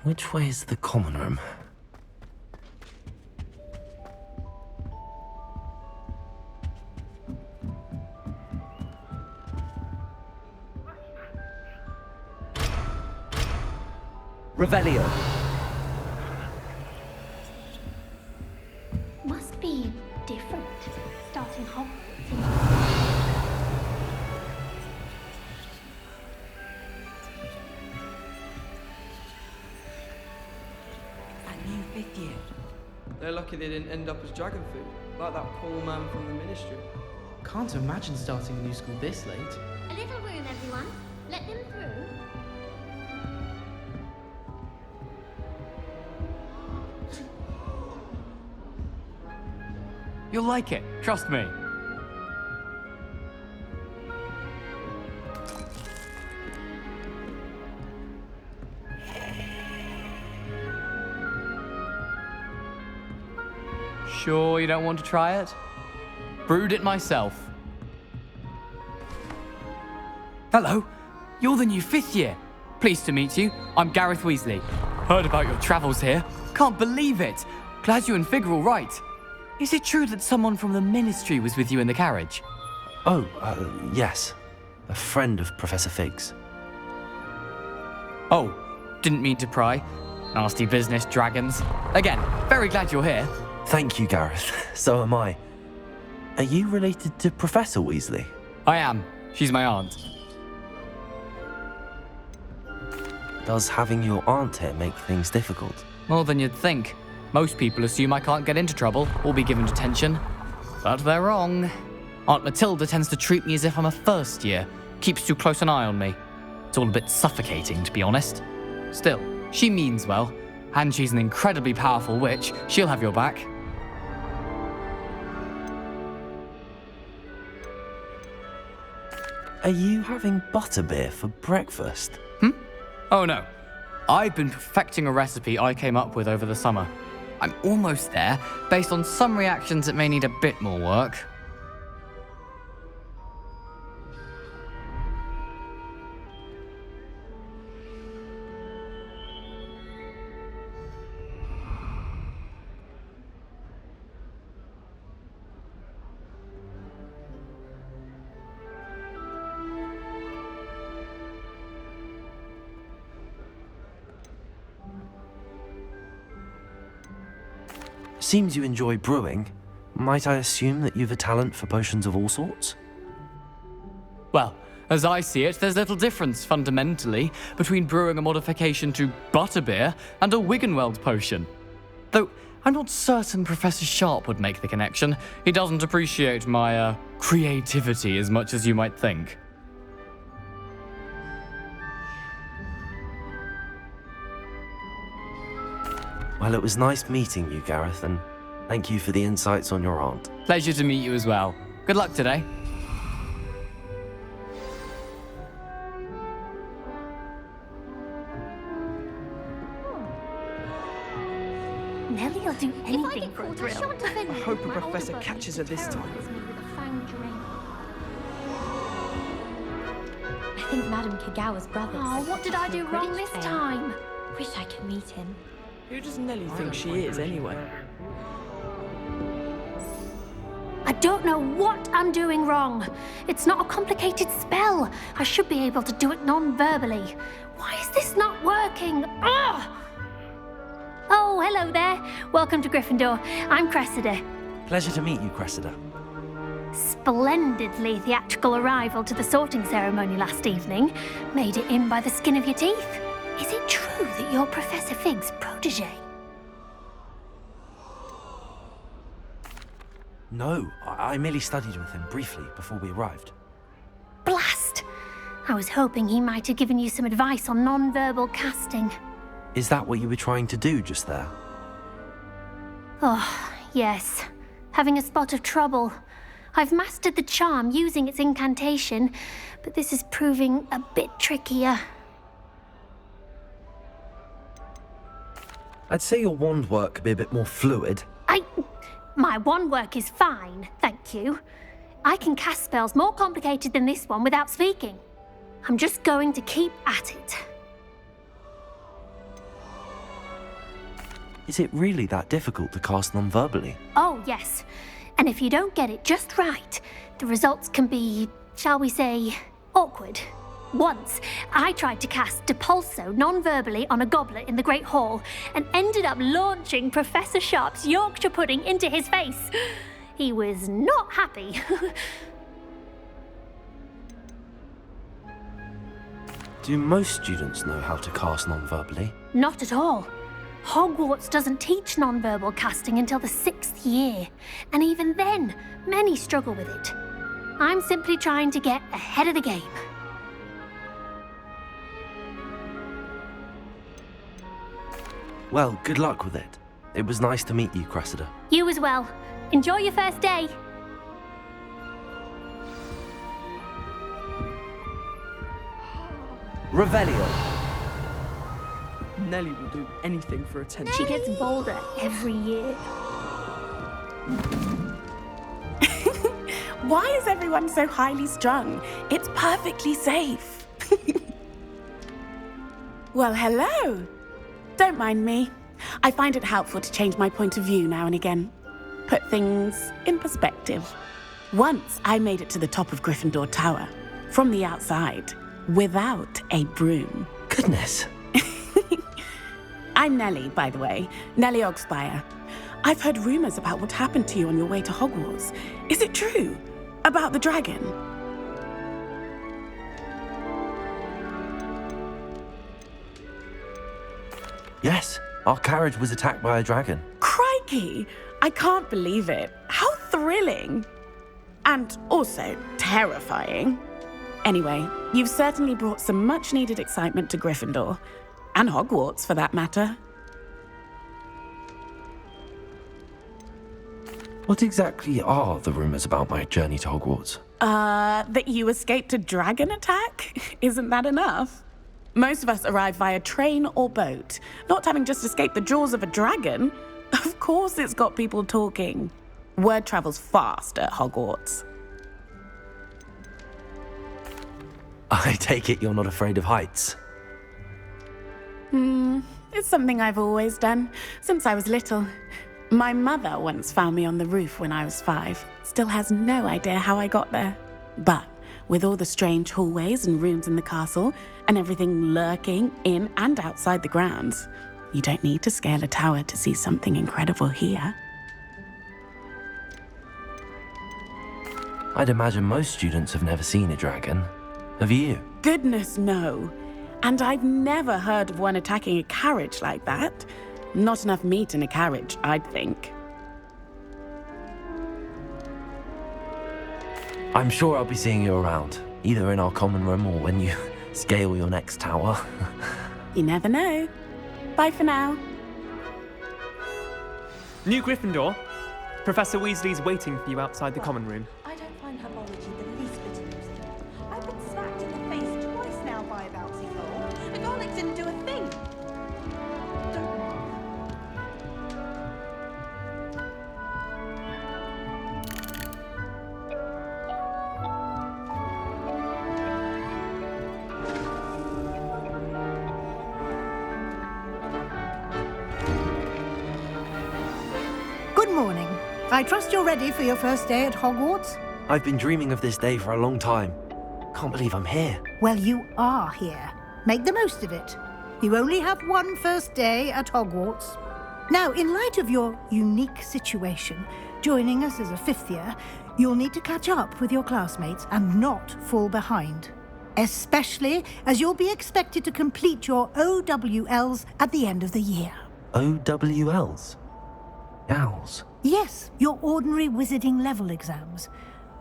Which way is the common room? Revelio. Must be different, starting Hogwarts. That new 5th year. They're lucky they didn't end up as dragon food, like that poor man from the ministry. Can't imagine starting a new school this late. A little room, everyone. Let them through. You'll like it, trust me. Sure you don't want to try it? Brewed it myself. Hello, you're the new 5th year. Pleased to meet you. I'm Gareth Weasley. Heard about your travels here. Can't believe it. Glad you and Fig are all right. Is it true that someone from the ministry was with you in the carriage? Oh, yes. A friend of Professor Fig's. Oh, didn't mean to pry. Nasty business, dragons. Again, very glad you're here. Thank you, Gareth. So am I. Are you related to Professor Weasley? I am. She's my aunt. Does having your aunt here make things difficult? More than you'd think. Most people assume I can't get into trouble or be given detention. But they're wrong. Aunt Matilda tends to treat me as if I'm a first year. Keeps too close an eye on me. It's all a bit suffocating, to be honest. Still, she means well. And she's an incredibly powerful witch. She'll have your back. Are you having butterbeer for breakfast? Oh no. I've been perfecting a recipe I came up with over the summer. I'm almost there, based on some reactions that may need a bit more work. Seems you enjoy brewing. Might I assume that you've a talent for potions of all sorts? Well, as I see it, there's little difference, fundamentally, between brewing a modification to butterbeer and a Wiggenweld potion. Though, I'm not certain Professor Sharp would make the connection. He doesn't appreciate my, creativity as much as you might think. Well, it was nice meeting you, Gareth, and thank you for the insights on your aunt. Pleasure to meet you as well. Good luck today. Nelly will do anything for a I thrill. hope a professor catches her this time. I think Madame Kagawa's brother. Oh, what did I do wrong this time? Wish I could meet him. Who does Nelly think she is, anyway? I don't know what I'm doing wrong. It's not a complicated spell. I should be able to do it non-verbally. Why is this not working? Ugh! Oh, hello there. Welcome to Gryffindor. I'm Cressida. Pleasure to meet you, Cressida. Splendidly theatrical arrival to the sorting ceremony last evening. Made it in by the skin of your teeth. Is it true that you're Professor Fig's protege? No, I merely studied with him briefly before we arrived. Blast! I was hoping he might have given you some advice on non-verbal casting. Is that what you were trying to do just there? Oh, yes. Having a spot of trouble. I've mastered the charm using its incantation, but this is proving a bit trickier. I'd say your wand work could be a bit more fluid. My wand work is fine, thank you. I can cast spells more complicated than this one without speaking. I'm just going to keep at it. Is it really that difficult to cast non-verbally? Oh, yes. And if you don't get it just right, the results can be, shall we say, awkward. Once, I tried to cast Depulso non-verbally on a goblet in the Great Hall and ended up launching Professor Sharp's Yorkshire pudding into his face. He was not happy. Do most students know how to cast non-verbally? Not at all. Hogwarts doesn't teach non-verbal casting until the 6th year, and even then, many struggle with it. I'm simply trying to get ahead of the game. Well, good luck with it. It was nice to meet you, Cressida. You as well. Enjoy your first day. Revelio. Nellie will do anything for attention. She gets bolder every year. Why is everyone so highly strung? It's perfectly safe. Well, hello. Don't mind me. I find it helpful to change my point of view now and again. Put things in perspective. Once I made it to the top of Gryffindor Tower, from the outside, without a broom. Goodness. I'm Nellie, by the way. Nellie Ogspire. I've heard rumors about what happened to you on your way to Hogwarts. Is it true? About the dragon? Yes, our carriage was attacked by a dragon. Crikey! I can't believe it. How thrilling! And also terrifying. Anyway, you've certainly brought some much-needed excitement to Gryffindor. And Hogwarts, for that matter. What exactly are the rumors about my journey to Hogwarts? That you escaped a dragon attack? Isn't that enough? Most of us arrive via train or boat, not having just escaped the jaws of a dragon. Of course it's got people talking. Word travels fast at Hogwarts. I take it you're not afraid of heights. It's something I've always done, since I was little. My mother once found me on the roof when I was 5. Still has no idea how I got there. But with all the strange hallways and rooms in the castle, and everything lurking in and outside the grounds, you don't need to scale a tower to see something incredible here. I'd imagine most students have never seen a dragon. Have you? Goodness, no. And I've never heard of one attacking a carriage like that. Not enough meat in a carriage, I'd think. I'm sure I'll be seeing you around, either in our common room or when you scale your next tower. You never know. Bye for now. New Gryffindor. Professor Weasley's waiting for you outside the common room. I don't find herbology the least bit amusing. I've been smacked in the face twice now by a bouncy ball. The garlic didn't do a thing. Good morning. I trust you're ready for your first day at Hogwarts? I've been dreaming of this day for a long time. Can't believe I'm here. Well, you are here. Make the most of it. You only have one first day at Hogwarts. Now, in light of your unique situation, joining us as a 5th year, you'll need to catch up with your classmates and not fall behind. Especially as you'll be expected to complete your OWLs at the end of the year. OWLs? Owls? Yes, your ordinary wizarding level exams.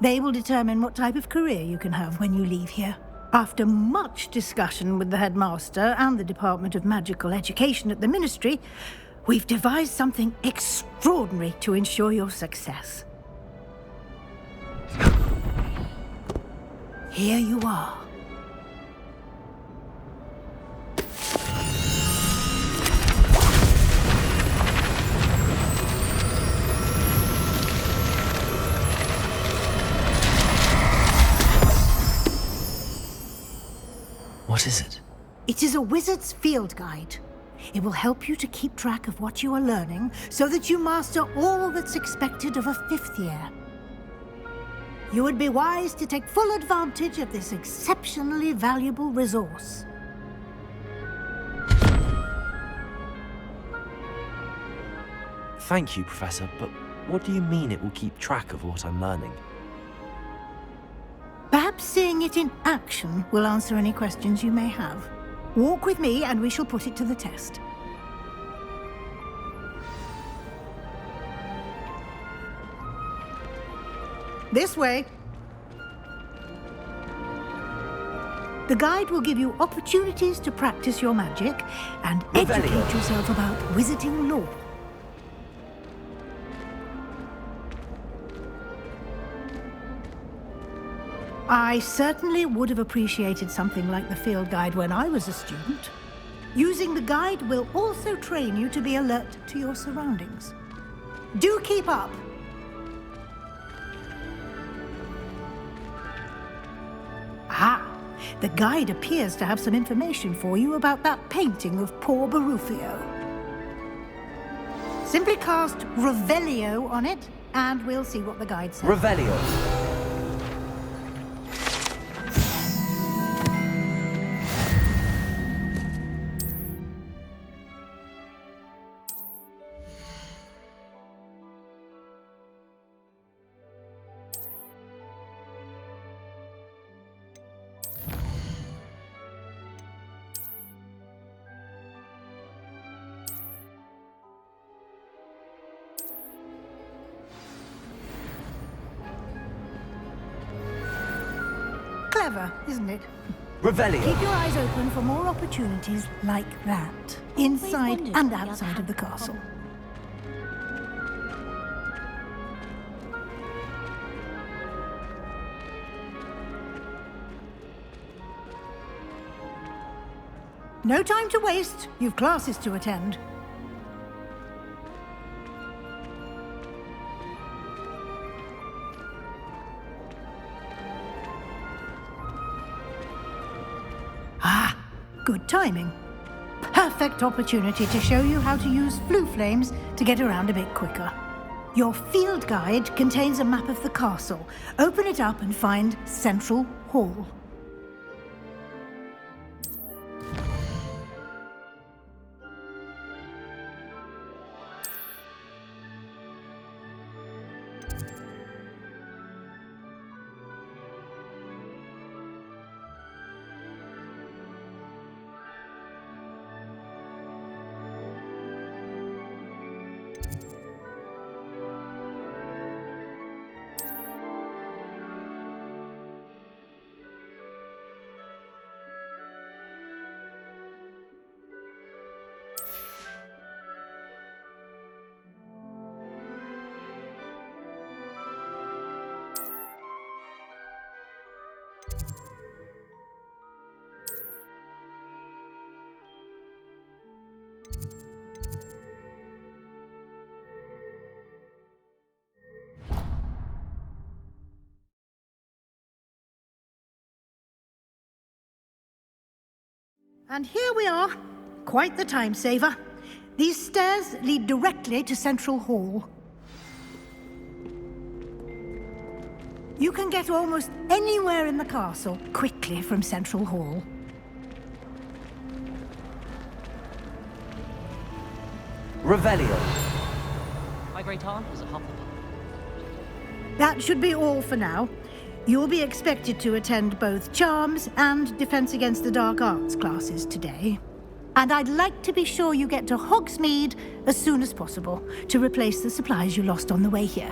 They will determine what type of career you can have when you leave here. After much discussion with the headmaster and the Department of Magical Education at the Ministry, we've devised something extraordinary to ensure your success. Here you are. What is it? It is a wizard's field guide. It will help you to keep track of what you are learning so that you master all that's expected of a 5th year. You would be wise to take full advantage of this exceptionally valuable resource. Thank you, Professor, but what do you mean it will keep track of what I'm learning? Perhaps seeing it in action will answer any questions you may have. Walk with me and we shall put it to the test. This way. The guide will give you opportunities to practice your magic and educate yourself about wizarding lore. I certainly would have appreciated something like the field guide when I was a student. Using the guide will also train you to be alert to your surroundings. Do keep up! Ah, the guide appears to have some information for you about that painting of poor Barufio. Simply cast Revelio on it, and we'll see what the guide says. Revelio. Clever, isn't it? Revelio. Keep your eyes open for more opportunities like that, inside and outside of the castle. No time to waste. You've classes to attend. Ah, good timing. Perfect opportunity to show you how to use flue flames to get around a bit quicker. Your field guide contains a map of the castle. Open it up and find Central Hall. And here we are. Quite the time saver. These stairs lead directly to Central Hall. You can get almost anywhere in the castle quickly from Central Hall. Revelio. My great aunt was a Hufflepuff. That should be all for now. You'll be expected to attend both Charms and Defense Against the Dark Arts classes today. And I'd like to be sure you get to Hogsmeade as soon as possible to replace the supplies you lost on the way here.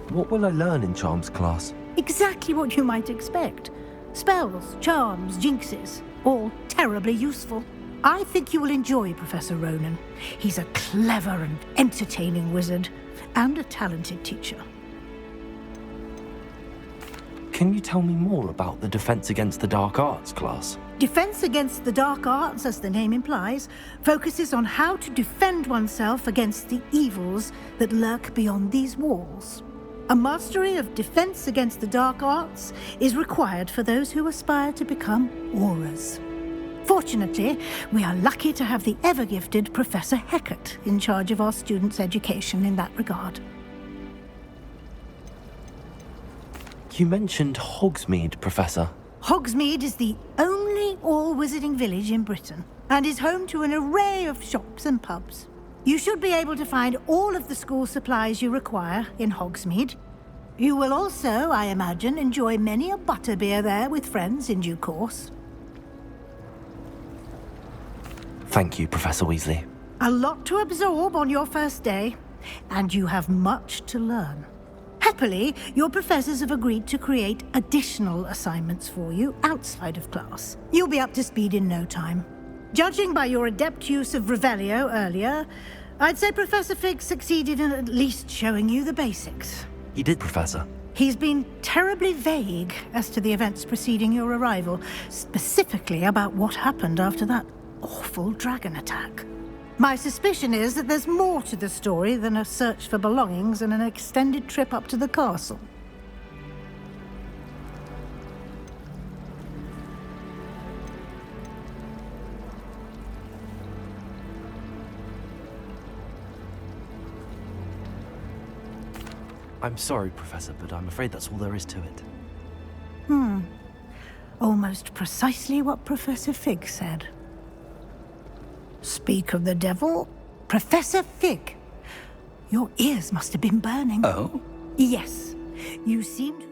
What will I learn in Charms class? Exactly what you might expect. Spells, charms, jinxes, all terribly useful. I think you will enjoy Professor Ronan. He's a clever and entertaining wizard, and a talented teacher. Can you tell me more about the Defense Against the Dark Arts class? Defense Against the Dark Arts, as the name implies, focuses on how to defend oneself against the evils that lurk beyond these walls. A mastery of Defense Against the Dark Arts is required for those who aspire to become Aurors. Fortunately, we are lucky to have the ever-gifted Professor Hecat in charge of our students' education in that regard. You mentioned Hogsmeade, Professor. Hogsmeade is the only all-wizarding village in Britain and is home to an array of shops and pubs. You should be able to find all of the school supplies you require in Hogsmeade. You will also, I imagine, enjoy many a butterbeer there with friends in due course. Thank you, Professor Weasley. A lot to absorb on your first day, and you have much to learn. Happily, your professors have agreed to create additional assignments for you outside of class. You'll be up to speed in no time. Judging by your adept use of Revelio earlier, I'd say Professor Fig succeeded in at least showing you the basics. He did, Professor. He's been terribly vague as to the events preceding your arrival, specifically about what happened after that awful dragon attack. My suspicion is that there's more to the story than a search for belongings and an extended trip up to the castle. I'm sorry, Professor, but I'm afraid that's all there is to it. Almost precisely what Professor Fig said. Speak of the devil, Professor Fig. Your ears must have been burning. Oh? Yes. You seem to